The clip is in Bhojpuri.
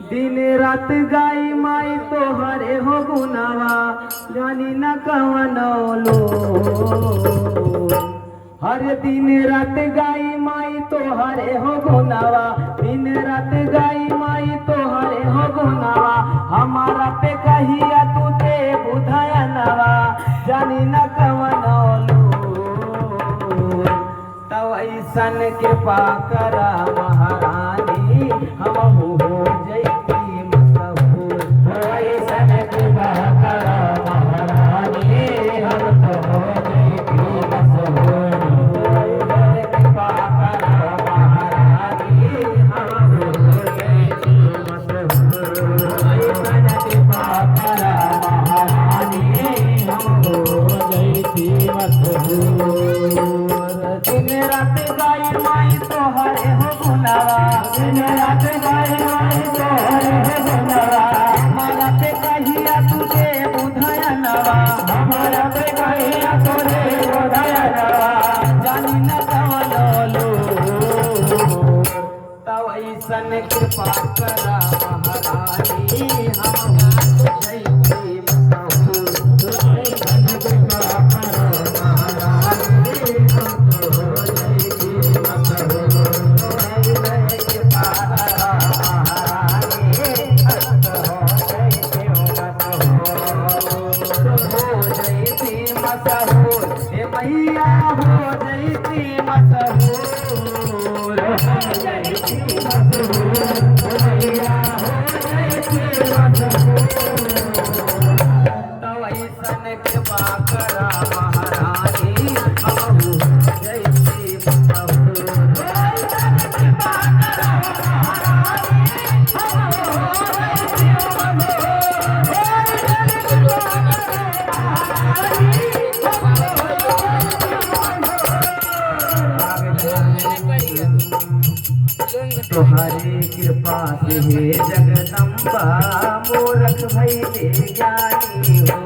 दिन रात गाई माई तोहरे हो गुनावा जानी न कवनो लो। हर दिन रात गाई माई तोहरे हो गुनावा दिन रात गाई माई तोहरे हो गुनावा हमारा पे कहिया तू ते बुधाया नवा जानी न कवनो लो। तब ऐसन कृपा करा महारानी हम हो जैती मशहूर। ऐसन कृपा करा महारानी हम तो हो जैती मशहूर। कृपा करा महारानी हम हो जैती मशहूर। ऐसन कृपा करा महारानी हम हो जैती मशहूर। दिन रात गाई माई तोहरे हो गुनावा दिन रात गाई माई तोहरे हो गुनावा हमारा पे कहिया तुझे बुधाया नवा हमारा पे कहिया तुझे बुधाया नवा जानी न कवनो लो। तब ऐसन कृपा करा महारानी हम हो जैती मशहूर। ऐसन कृपा करा महारानी हम हो जैती मशहूर। ऐसन कृपा करा महारानी हम हो जैती मशहूर। हे मैया हो जैती मशहूर। हो जैती मशहूर मैया हो जैती मशहूर। तब ऐसन कृपा करा महारानी हम हो जैती मशहूर। ऐसन कृपा करा महारानी हम हो जैती मशहूर। ऐसन कृपा करा महारानी हम हो तोहरे कृपा से हे जगदम्बा मूरख भइले ज्ञानी हो।